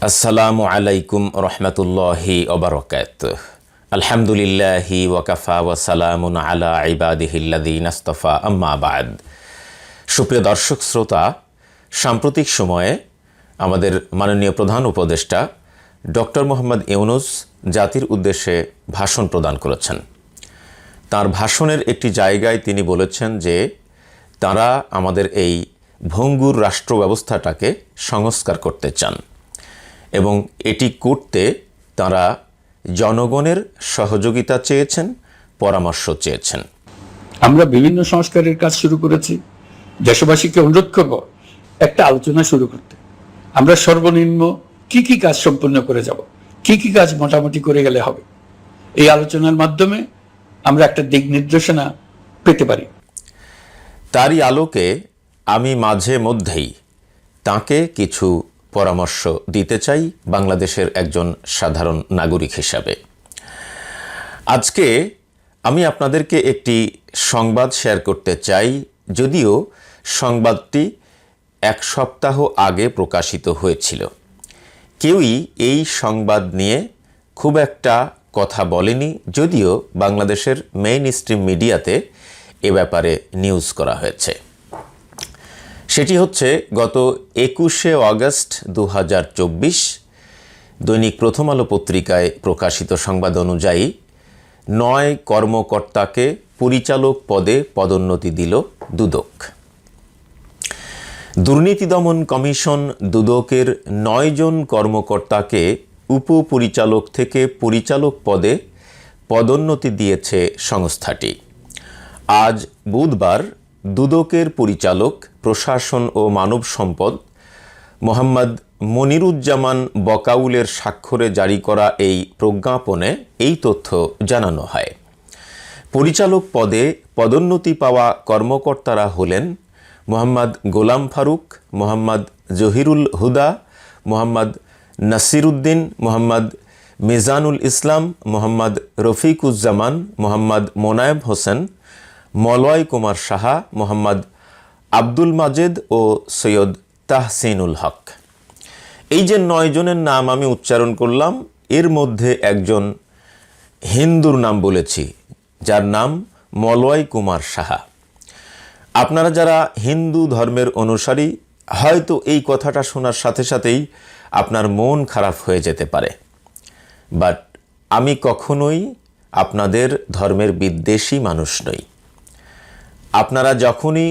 আসসালামু আলাইকুম রহমতুল্লাহি ওবারাকাতুহু। আলহামদুলিল্লাহি ওয়াকাফা ওয়া সালামুন আলা ইবাদিহিল্লাযীনা ইসতাফা আম্মা বা'দ। সুপ্রিয় দর্শক শ্রোতা, সাম্প্রতিক সময়ে আমাদের মাননীয় প্রধান উপদেষ্টা ডক্টর মোহাম্মদ ইউনূস জাতির উদ্দেশ্যে ভাষণ প্রদান করেছেন। তার ভাষণের একটি জায়গায় তিনি বলেছেন যে তারা আমাদের এই ভঙ্গুর রাষ্ট্র ব্যবস্থাটাকে সংস্কার করতে চান এবং এটি করতে তারা জনগণের সহযোগিতা চেয়েছেন, পরামর্শ চেয়েছেন। আমরা বিভিন্ন সংস্কারের কাজ শুরু করেছি। দেশবাসীকে অনুরোধ করব একটা আলোচনা শুরু করতে। আমরা সর্বনিম্ন কি কি কাজ সম্পূর্ণ করে যাব, কি কি কাজ মোটামুটি করে গেলে হবে, এই আলোচনার মাধ্যমে আমরা একটা দিক নির্দেশনা পেতে পারি। তারই আলোকে আমি মাঝে মধ্যেই তাকে কিছু পরামর্শ দিতে চাই বাংলাদেশের একজন সাধারণ নাগরিক হিসাবে। আজকে আমি আপনাদেরকে একটি সংবাদ শেয়ার করতে চাই, যদিও সংবাদটি এক সপ্তাহ আগে প্রকাশিত হয়েছিল। কেউই এই সংবাদ নিয়ে খুব একটা কথা বলেনি, যদিও বাংলাদেশের মেইন স্ট্রিম মিডিয়াতে এ ব্যাপারে নিউজ করা হয়েছে। সেটি হচ্ছে গত 21শে অগস্ট 2024 দৈনিক প্রথম আলো পত্রিকায় প্রকাশিত সংবাদ অনুযায়ী 9 কর্মকর্তাকে পরিচালক পদে পদোন্নতি দিল দুদক। দুর্নীতি দমন কমিশন দুদকের 9 জন কর্মকর্তাকে উপপরিচালক থেকে পরিচালক পদে পদোন্নতি দিয়েছে সংস্থাটি। আজ বুধবার দুদকের পরিচালক প্রশাসন ও মানব সম্পদ মোহাম্মদ মনিরুজ্জামান বকাউলের স্বাক্ষরে জারি করা এই প্রজ্ঞাপনে এই তথ্য জানানো হয়। পরিচালক পদে পদোন্নতি পাওয়া কর্মকর্তারা হলেন মোহাম্মদ গোলাম ফারুক, মোহাম্মদ জহিরুল হুদা, মোহাম্মদ নাসিরুদ্দিন, মোহাম্মদ মিজানুল ইসলাম, মোহাম্মদ রফিকুজ্জামান, মোহাম্মদ মোনায়েব হোসেন, মলয় কুমার সাহা, মোহাম্মদ আব্দুল মাজেদ ও সৈয়দ তাহসিনুল হক। এই যে 9 জনের নাম আমি উচ্চারণ করলাম, এর মধ্যে একজন হিন্দুর নাম বলেছি, যার নাম মলয় কুমার সাহা। আপনারা যারা হিন্দু ধর্মের অনুসারী, হয়তো এই কথাটা শোনার সাথে সাথেই আপনার মন খারাপ হয়ে যেতে পারে, বাট আমি কখনোই আপনাদের ধর্মের বিদ্বেষী মানুষ নই। আপনারা যখনই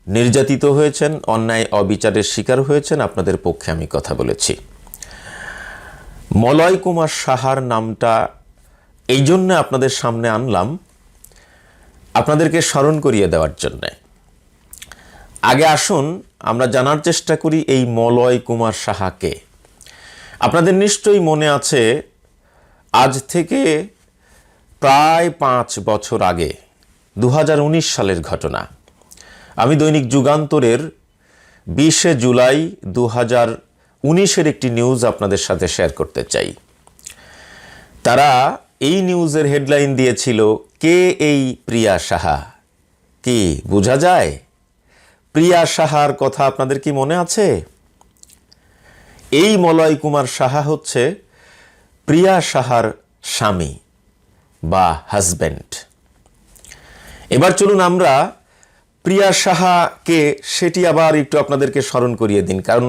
নির্যাতিত হয়েছেন, অন্যায় অবিচারের শিকার হয়েছেন, আপনাদের পক্ষে আমি কথা বলেছি। মলয় কুমার সাহার নামটা এই জন্য আপনাদের সামনে আনলাম, আপনাদেরকে স্মরণ করিয়ে দেওয়ার জন্য। আগে আসুন আমরা জানার চেষ্টা করি এই মলয় কুমার সাহাকে। আপনাদের নিশ্চয়ই মনে আছে, আজ থেকে প্রায় 5 বছর আগে 2019 সালের ঘটনা। আমি দৈনিক যুগান্তরের 20শে জুলাই 2019-এর একটি নিউজ আপনাদের সাথে শেয়ার করতে চাই। তারা এই নিউজের হেডলাইন দিয়েছিল, কে এই প্রিয়া সাহা? কি বোঝা যায়? প্রিয়া সাহার কথা আপনাদের কি মনে আছে? এই মলয় কুমার সাহা হচ্ছে প্রিয়া সাহার স্বামী বা হাজব্যান্ড। এবার চলুন আমরা প্রিয়া সাহাকে সেটি আবার একটু আপনাদেরকে স্মরণ করিয়ে দিন, কারণ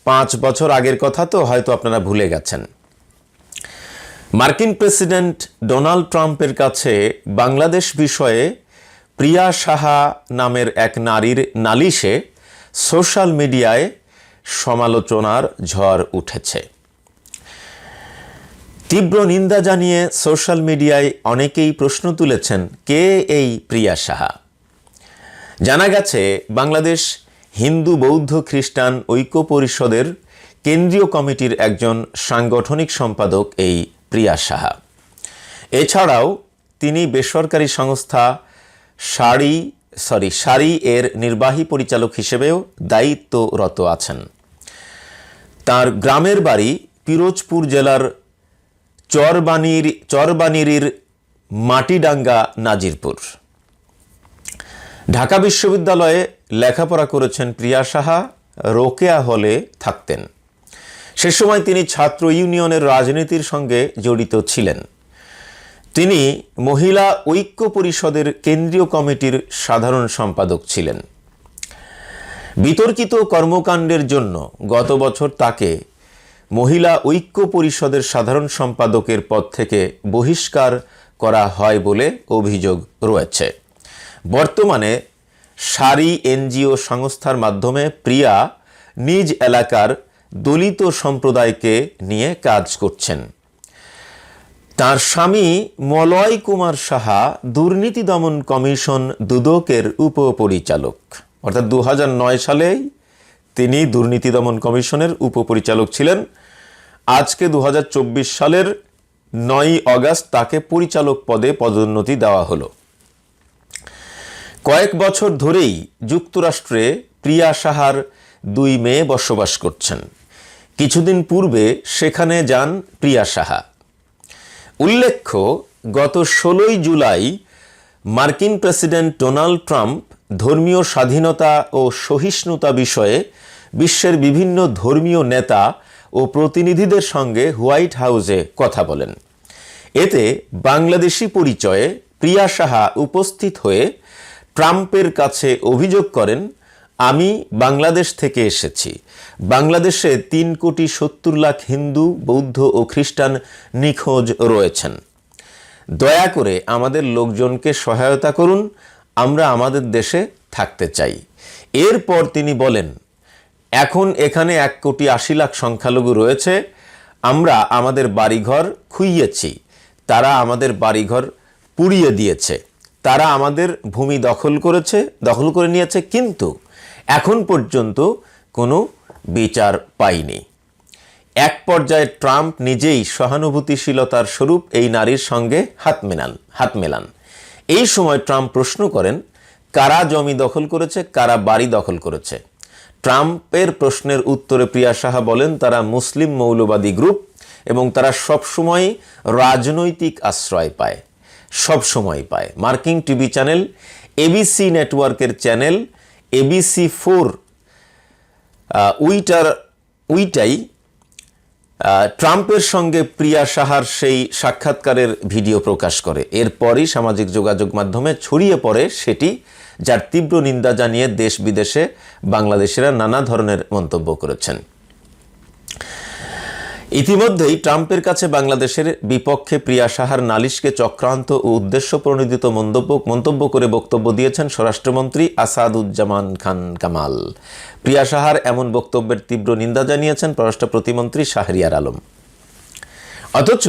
5 বছর আগের কথা তো হয়তো আপনারা ভুলে গেছেন। মার্কিন প্রেসিডেন্ট ডোনাল্ড ট্রাম্পের কাছে বাংলাদেশ বিষয়ে প্রিয়া সাহা নামের এক নারীর নালিশে সোশ্যাল মিডিয়ায় সমালোচনার ঝড় উঠেছে। তীব্র নিন্দা জানিয়ে সোশ্যাল মিডিয়ায় অনেকেই প্রশ্ন তুলেছেন, কে এই প্রিয়া সাহা? জানা গেছে বাংলাদেশ হিন্দু বৌদ্ধ খ্রিস্টান ঐক্য পরিষদের কেন্দ্রীয় কমিটির একজন সাংগঠনিক সম্পাদক এই প্রিয়া সাহা। এছাড়াও তিনি বেসরকারি সংস্থা সারি এর নির্বাহী পরিচালক হিসেবেও দায়িত্বরত আছেন। তার গ্রামের বাড়ি পিরোজপুর জেলার চরবানিরির মাটিডাঙ্গা নাজিরপুর। ঢাকা বিশ্ববিদ্যালয়ে লেখাপড়া করেছেন প্রিয়া সাহা, রোকেয়া হলে থাকতেন। সে সময় তিনি ছাত্র ইউনিয়নের রাজনীতির সঙ্গে জড়িত ছিলেন। তিনি মহিলা ঐক্য পরিষদের কেন্দ্রীয় কমিটির সাধারণ সম্পাদক ছিলেন। বিতর্কিত কর্মকাণ্ডের জন্য গত বছর তাকে মহিলা ঐক্য পরিষদের সাধারণ সম্পাদকের পদ থেকে বহিষ্কার করা হয় বলে অভিযোগ রয়েছে। বর্তমানে সারি এনজিও সংস্থার মাধ্যমে প্রিয়া নিজ এলাকার দলিত সম্প্রদায়কে নিয়ে কাজ করছেন। তার স্বামী মলয় কুমার সাহা দুর্নীতি দমন কমিশন দুদকের উপপরিচালক, অর্থাৎ 2009 সালে তিনি দুর্নীতি দমন কমিশনের উপপরিচালক ছিলেন। আজকে 2024 সালের 9 অগাস্ট তাকে পরিচালক পদে পদোন্নতি দেওয়া হলো। কয়েক বছর ধরেই যুক্তরাষ্ট্রে প্রিয়া সাহার 2 মেয়ে বসবাস করছেন। কিছুদিন পূর্বে সেখানে যান প্রিয়া সাহা। উল্লেখ্য, গত 16 জুলাই মার্কিন প্রেসিডেন্ট ডোনাল্ড ট্রাম্প ধর্মীয় স্বাধীনতা ও সহিষ্ণুতা বিষয়ে বিশ্বের বিভিন্ন ধর্মীয় নেতা ও প্রতিনিধিদের সঙ্গে হোয়াইট হাউসে কথা বলেন। এতে বাংলাদেশি পরিচয়ে প্রিয়া সাহা উপস্থিত হয়ে ট্রাম্পের কাছে অভিযোগ করেন, আমি বাংলাদেশ থেকে এসেছি। বাংলাদেশে 3,70,00,000 হিন্দু, বৌদ্ধ ও খ্রিস্টান নিখোঁজ রয়েছেন। দয়া করে আমাদের লোকজনকে সহায়তা করুন, আমরা আমাদের দেশে থাকতে চাই। এরপর তিনি বলেন, এখন এখানে 1,80,00,000 সংখ্যালঘু রয়েছে। আমরা আমাদের বাড়িঘর খুইয়েছি, তারা আমাদের বাড়িঘর পুড়িয়ে দিয়েছে, তারা আমাদের ভূমি দখল করে নিয়েছে, কিন্তু এখন পর্যন্ত কোনো বিচার পাইনি। এক পর্যায়ে ট্রাম্প নিজেই সহানুভূতিশীলতার স্বরূপ এই নারীর সঙ্গে হাত মেলান। এই সময় ট্রাম্প প্রশ্ন করেন, কারা জমি দখল করেছে, কারা বাড়ি দখল করেছে। ট্রাম্পের প্রশ্নের উত্তরে প্রিয়া সাহা বলেন, তারা মুসলিম মৌলবাদী গ্রুপ এবং তারা সবসময় রাজনৈতিক আশ্রয় পায়, সবসময় পায়। মার্কিন টিভি চ্যানেল এবিসি নেটওয়ার্কের চ্যানেল ABC4 উইটাই ট্রাম্পের সঙ্গে প্রিয়া সাহার সেই সাক্ষাৎকারের ভিডিও প্রকাশ করে। এরপরই সামাজিক যোগাযোগ মাধ্যমে ছড়িয়ে পড়ে সেটি, যার তীব্র নিন্দা জানিয়ে দেশ বিদেশে বাংলাদেশিরা নানা ধরনের মন্তব্য করেছেন। ইতিমধ্যেই ট্রাম্পের কাছে বাংলাদেশের বিপক্ষে প্রিয়া সাহার নালিশকে চক্রান্ত ও উদ্দেশ্য প্রণোদিত মন্তব্য করে বক্তব্য দিয়েছেন স্বরাষ্ট্রমন্ত্রী আসাদুজ্জামান খান কামাল। প্রিয়া সাহার এমন বক্তব্যের তীব্র নিন্দা জানিয়েছেন পররাষ্ট্র প্রতিমন্ত্রী শাহরিয়ার আলম। অথচ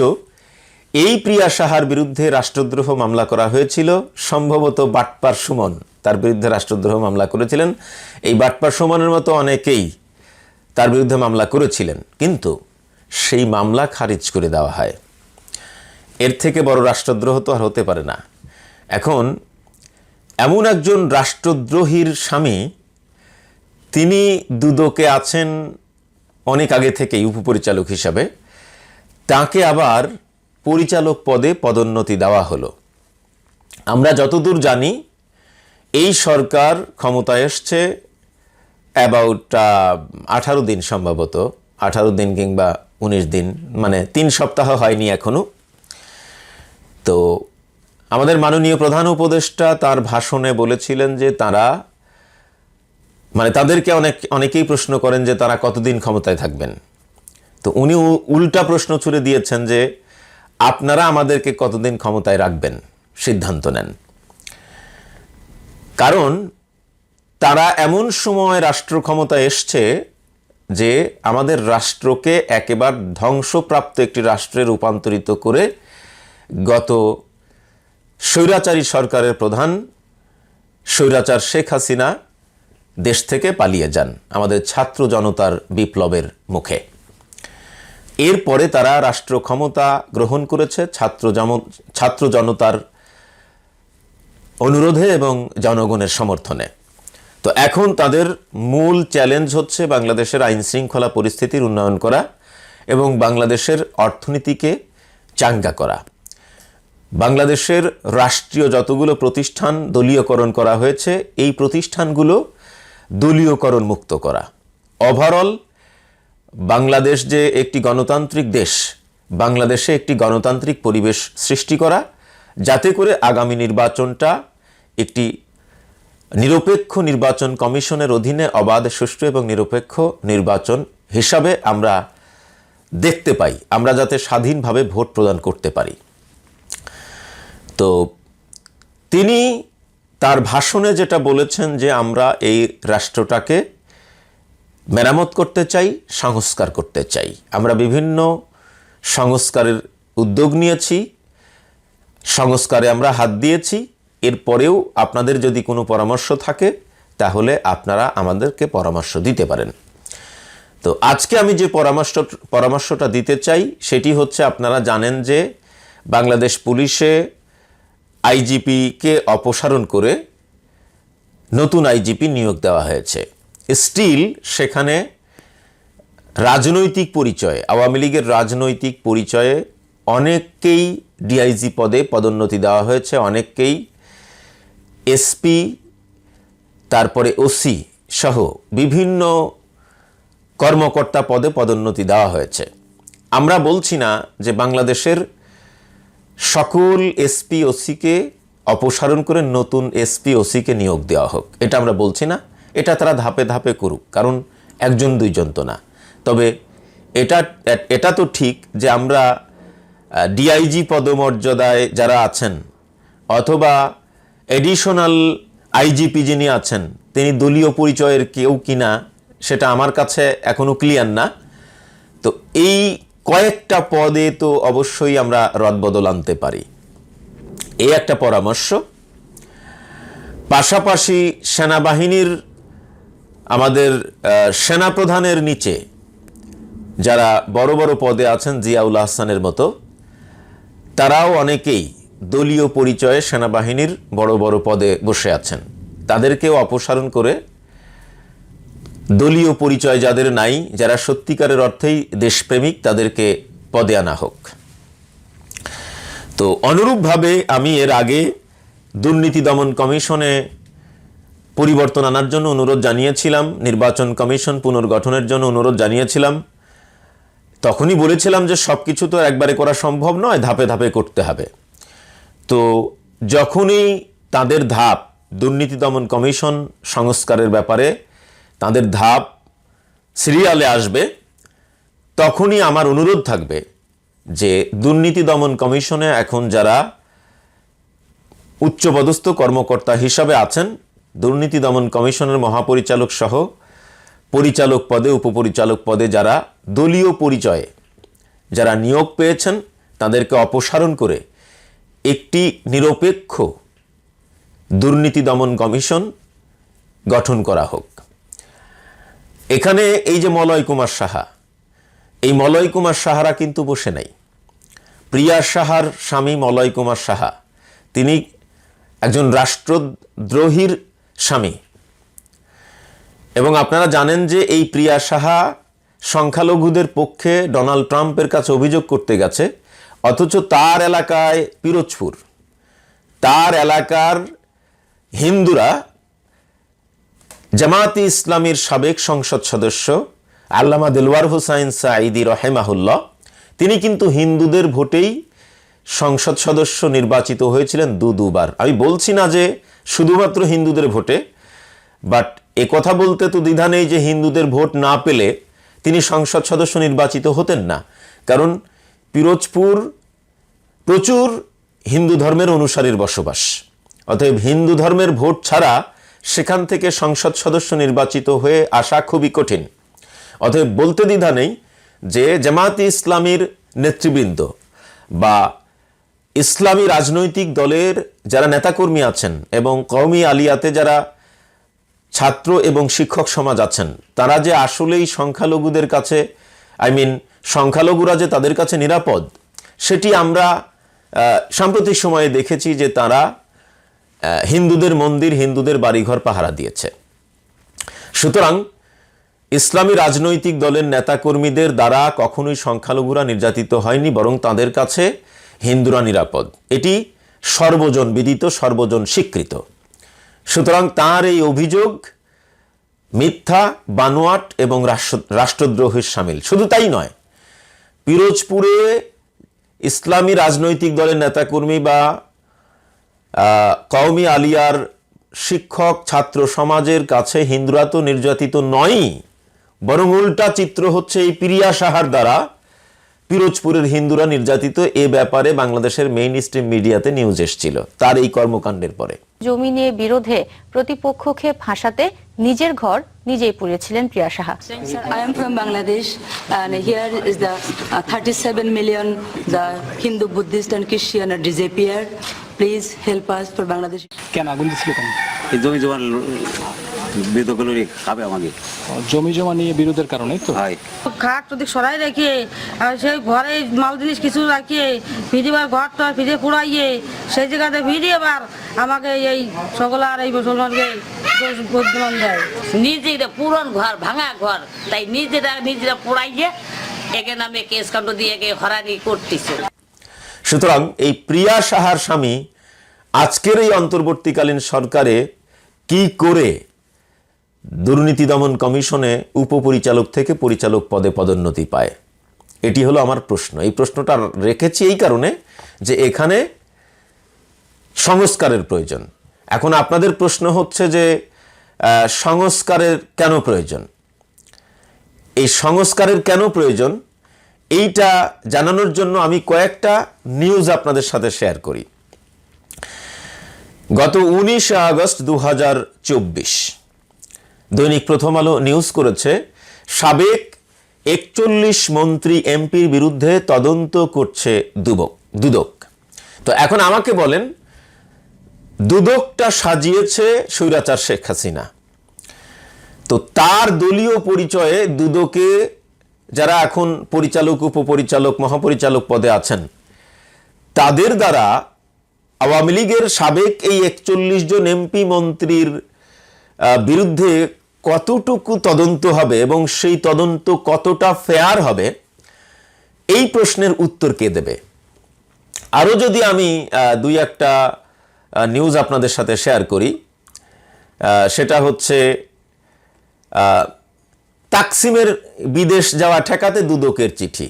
এই প্রিয়া সাহার বিরুদ্ধে রাষ্ট্রদ্রোহ মামলা করা হয়েছিল। সম্ভবত বাটপার সুমন তার বিরুদ্ধে রাষ্ট্রদ্রোহ মামলা করেছিলেন। এই বাটপার সুমনের মতো অনেকেই তার বিরুদ্ধে মামলা করেছিলেন, কিন্তু সেই মামলা খারিজ করে দেওয়া হয়। এর থেকে বড় রাষ্ট্রদ্রোহ তো আর হতে পারে না। এখন এমন একজন রাষ্ট্রদ্রোহীর স্বামী, তিনি দুদকে আছেন অনেক আগে থেকেই উপপরিচালক হিসাবে, তাকে আবার পরিচালক পদে পদোন্নতি দেওয়া হলো। আমরা যতদূর জানি, এই সরকার ক্ষমতায় এসছে অ্যাবাউট 18 দিন, সম্ভবত 18 দিন কিংবা 19 দিন, মানে 3 সপ্তাহ হয়নি এখনো। তো আমাদের মাননীয় প্রধান উপদেষ্টা তার ভাষণে বলেছিলেন যে তাদেরকে অনেকেই প্রশ্ন করেন যে তারা কতদিন ক্ষমতায় থাকবেন। তো উনি উল্টা প্রশ্ন ছুড়ে দিয়েছেন যে আপনারা আমাদেরকে কতদিন ক্ষমতায় রাখবেন, সিদ্ধান্ত নেন। কারণ তারা এমন সময় রাষ্ট্র ক্ষমতায় এসছে যে আমাদের রাষ্ট্রকে একেবারে ধ্বংসপ্রাপ্ত একটি রাষ্ট্রে রূপান্তরিত করে গত স্বৈরাচারী সরকারের প্রধান স্বৈরাচার শেখ হাসিনা দেশ থেকে পালিয়ে যান আমাদের ছাত্র জনতার বিপ্লবের মুখে। এরপরে তারা রাষ্ট্র ক্ষমতা গ্রহণ করেছে ছাত্র জনতার অনুরোধে এবং জনগণের সমর্থনে। তো এখন তাদের মূল চ্যালেঞ্জ হচ্ছে বাংলাদেশের আইন শৃঙ্খলা পরিস্থিতির উন্নয়ন করা এবং বাংলাদেশের অর্থনীতিকে চাঙ্গা করা। বাংলাদেশের রাষ্ট্রীয় যতগুলো প্রতিষ্ঠান দলীয়করণ করা হয়েছে, এই প্রতিষ্ঠানগুলো দলীয়করণ মুক্ত করা। ওভারঅল বাংলাদেশ যে একটি গণতান্ত্রিক দেশ, বাংলাদেশে একটি গণতান্ত্রিক পরিবেশ সৃষ্টি করা, যাতে করে আগামী নির্বাচনটা একটি নিরপেক্ষ নির্বাচন কমিশনের অধীনে অবাধ, সুষ্ঠু এবং নিরপেক্ষ নির্বাচন হিসাবে আমরা দেখতে পাই, আমরা যাতে স্বাধীনভাবে ভোট প্রদান করতে পারি। তো তিনি তার ভাষণে যেটা বলেছেন যে আমরা এই রাষ্ট্রটাকে মেরামত করতে চাই, সংস্কার করতে চাই। আমরা বিভিন্ন সংস্কারের উদ্যোগ নিয়েছি, সংস্কারে আমরা হাত দিয়েছি। এরপরেও আপনাদের যদি কোনো পরামর্শ থাকে তাহলে আপনারা আমাদেরকে পরামর্শ দিতে পারেন। তো আজকে আমি যে পরামর্শটা দিতে চাই সেটি হচ্ছে, আপনারা জানেন যে বাংলাদেশ পুলিশে আইজিপিকে অপসারণ করে নতুন আইজিপি নিয়োগ দেওয়া হয়েছে। স্টিল সেখানে রাজনৈতিক পরিচয়ে, আওয়ামী লীগের রাজনৈতিক পরিচয়ে অনেককেই ডিআইজি পদে পদোন্নতি দেওয়া হয়েছে, অনেককেই এসপি, তারপরে ওসি সহ বিভিন্ন কর্মকর্তা পদে পদোন্নতি দেওয়া হয়েছে। আমরা বলছি না যে বাংলাদেশের সকল এসপি ওসিকে অপসারণ করে নতুন এসপি ওসিকে নিয়োগ দেওয়া হোক, এটা আমরা বলছি না। এটা তারা ধাপে ধাপে করুক, কারণ একজন দুইজন তো না। তবে এটা তো ঠিক যে আমরা ডিআইজি পদমর্যাদায় যারা আছেন অথবা এডিশনাল আইজিপি যিনি আছেন তিনি দলীয় পরিচয়ের কেউ কিনা সেটা আমার কাছে এখনো ক্লিয়ার না। তো এই কয়েকটা পদে তো অবশ্যই আমরা রদবদল আনতে পারি, এই একটা পরামর্শ। পাশাপাশি সেনাবাহিনীর আমাদের সেনাপ্রধানের নিচে যারা বড় বড় পদে আছেন, জিয়াউল আহসানের মতো, তারাও অনেকেই দলীয় পরিচয়ে সেনাবাহিনীর বড় বড় পদে বসে আছেন। তাদেরকেও অপসারণ করে দলীয় পরিচয় যাদের নাই, যারা সত্যিকারের অর্থেই দেশপ্রেমিক, তাদেরকে পদে আনা হোক। তো অনুরূপভাবে আমি এর আগে দুর্নীতি দমন কমিশনে পরিবর্তন আনার জন্য অনুরোধ জানিয়েছিলাম, নির্বাচন কমিশন পুনর্গঠনের জন্য অনুরোধ জানিয়েছিলাম। তখনই বলেছিলাম যে সব কিছু তো একবারে করা সম্ভব নয়, ধাপে ধাপে করতে হবে। তো যখনই তাদের ধাপ, দুর্নীতি দমন কমিশন সংস্কারের ব্যাপারে তাদের ধাপ সিরিয়ালে আসবে, তখনই আমার অনুরোধ থাকবে যে দুর্নীতি দমন কমিশনে এখন যারা উচ্চপদস্থ কর্মকর্তা হিসাবে আছেন, দুর্নীতি দমন কমিশনের মহাপরিচালক সহ পরিচালক পদে, উপপরিচালক পদে যারা দলীয় পরিচয়ে যারা নিয়োগ পেয়েছেন, তাদেরকে অপসারণ করে একটি নিরপেক্ষ দুর্নীতি দমন কমিশন গঠন করা হোক। এখানে এই যে মলয় কুমার সাহা, এই মলয় কুমার সাহারা কিন্তু বসে নাই। প্রিয়া সাহার স্বামী মলয় কুমার সাহা, তিনি একজন রাষ্ট্রদ্রোহীর স্বামী। এবং আপনারা জানেন যে এই প্রিয়া সাহা সংখ্যালঘুদের পক্ষে ডোনাল্ড ট্রাম্পের কাছে অভিযোগ করতে গেছে, অথচ তার এলাকায় পিরোজপুর, তার এলাকার হিন্দুরা জামায়াতে ইসলামীর সাবেক সংসদ সদস্য আল্লামা দেলওয়ার হোসাইন সাঈদী রহেমাহুল্লাহ, তিনি কিন্তু হিন্দুদের ভোটেই সংসদ সদস্য নির্বাচিত হয়েছিলেন দুবার। আমি বলছি না যে শুধুমাত্র হিন্দুদের ভোটে, বাট কথা বলতে তো দ্বিধা নেই যে হিন্দুদের ভোট না পেলে তিনি সংসদ সদস্য নির্বাচিত হতেন না। কারণ পিরোজপুর প্রচুর হিন্দু ধর্মের অনুসারীর বসবাস, অতএব হিন্দু ধর্মের ভোট ছাড়া সেখান থেকে সংসদ সদস্য নির্বাচিত হয়ে আসা খুবই কঠিন। অতএব বলতে দ্বিধা নেই যে জামায়াতে ইসলামীর নেতৃবৃন্দ বা ইসলামী রাজনৈতিক দলের যারা নেতাকর্মী আছেন এবং কওমি আলিয়াতে যারা ছাত্র এবং শিক্ষক সমাজ আছেন, তারা যে আসলেই সংখ্যালঘুদের কাছে, সংখ্যালঘুরা যে তাদের কাছে নিরাপদ, সেটি আমরা সাম্প্রতিক সময়ে দেখেছি যে তারা হিন্দুদের মন্দির, হিন্দুদের বাড়িঘর পাহারা দিয়েছে। সুতরাং ইসলামী রাজনৈতিক দলের নেতাকর্মীদের দ্বারা কখনোই সংখ্যালঘুরা নির্যাতিত হয়নি, বরং তাদের কাছে হিন্দুরা নিরাপদ। এটি সর্বজন বিদিত, সর্বজন স্বীকৃত। সুতরাং তার এই অভিযোগ মিথ্যা, বানোয়াট এবং রাষ্ট্রদ্রোহের সামিল। শুধু তাই নয়, পিরোজপুরে ইসলামী রাজনৈতিক দলের নেতাকর্মী বা কওমি আলিয়ার শিক্ষক ছাত্র সমাজের কাছে হিন্দুরা তো নির্যাতিত নয়ই, বরং উল্টা চিত্র হচ্ছে এই প্রিয়া সাহার দ্বারা পিরোজপুরের হিন্দুরা নির্যাতিত। এ ব্যাপারে বাংলাদেশের মেইন স্ট্রিম মিডিয়াতে নিউজ এসেছিল তার এই কর্মকাণ্ডের পরে। জমি নিয়ে বিরোধে প্রতিপক্ষকে ফাঁসাতে নিজের ঘর নিজেই পুড়িয়েছিলেন প্রিয়া Saha. I am from Bangladesh and here is the 37 million the Hindu, Buddhist and Christian are disappeared. Please help us for Bangladesh. কেন আগুন দিছিল কেন? এই জমি জমা বিরোধগুলো খাবে আমাকে। জমি জমা নিয়ে বিরোধের কারণে তো হয় খাট যদি সরাই রেখে আর সেই ঘরে মাল জিনিস কিছু রাখিয়ে ফিরিবার ঘরটা ফিরে পুড়াইয়ে সেই জায়গাতে ফিরিয়ে আবার আমাকে এই সকল আর এই মুসলমানকে বর্তমান দেয়। নিজেরা পুরন ঘর ভাঙা ঘর তাই নিজেরা পোড়াইয়ে একে নামে কেস কাণ্ড দিয়ে একে হরানি করতেছে। সুতরাং এই প্রিয়া সাহার স্বামী আজকের এই অন্তর্বর্তীকালীন সরকারে কি করে দুর্নীতি দমন কমিশনে উপপরিচালক থেকে পরিচালক পদে পদোন্নতি পায়, এটি হলো আমার প্রশ্ন। এই প্রশ্নটা রেখেছি এই কারণে যে এখানে সংস্কারের প্রয়োজন। এখন আপনাদের প্রশ্ন হচ্ছে যে সংস্কারের কেন প্রয়োজন? এই সংস্কারের কেন প্রয়োজন এইটা জানানোর জন্য আমি কয়েকটা নিউজ আপনাদের সাথে শেয়ার করি। গত 19 আগস্ট 2024 দৈনিক প্রথম আলো নিউজ করেছে, সাবেক 41 মন্ত্রী এমপির বিরুদ্ধে তদন্ত করছে দুদক। তো এখন আমাকে বলেন, দুদকটা সাজিয়েছে স্বৈরাচার শেখ হাসিনা, তো তার দলীয় পরিচয়ে দুদকে যারা এখন পরিচালক, উপপরিচালক, মহাপরিচালক পদে আছেন তাদের দ্বারা আওয়ামী লীগের সাবেক এই 41 জন এমপি মন্ত্রীর বিরুদ্ধে কতটুকু তদন্ত হবে এবং সেই তদন্ত কতটা ফেয়ার হবে, এই প্রশ্নের উত্তর কে দেবে? আরও যদি আমি দুই একটা নিউজ আপনাদের সাথে শেয়ার করি, সেটা হচ্ছে তাকসিমের বিদেশ যাওয়া ঠেকাতে দুদকের চিঠি।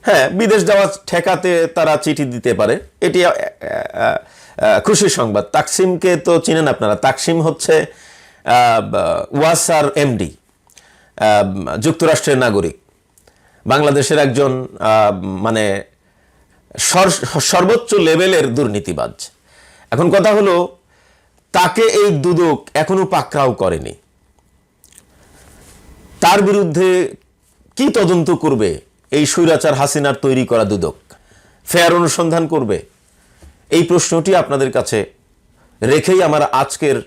হ্যাঁ, বিদেশ যাওয়া ঠেকাতে তারা চিঠি দিতে পারে, এটি খুশির সংবাদ। তাকসিমকে তো চিনেন আপনারা, তাকসিম হচ্ছে ওয়াসার এমডি, যুক্তরাষ্ট্রের নাগরিক, বাংলাদেশের একজন মানে সর্বোচ্চ লেভেলের দুর্নীতিবাজ। এখন কথা হলো, তাকে এই দুদক এখনো পাকড়াও করেনি। তার বিরুদ্ধে কি তদন্ত করবে এই স্বৈরাচার হাসিনার তৈরি করা দুদক? ফেয়ার অনুসন্ধান করবে? এই প্রশ্নটি আপনাদের কাছে রেখেই আমার আজকের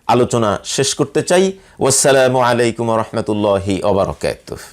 আলোচনা শেষ করতে চাই। ওয়াসসালামু আলাইকুম ওয়া রাহমাতুল্লাহি ওয়া বারাকাতুহু।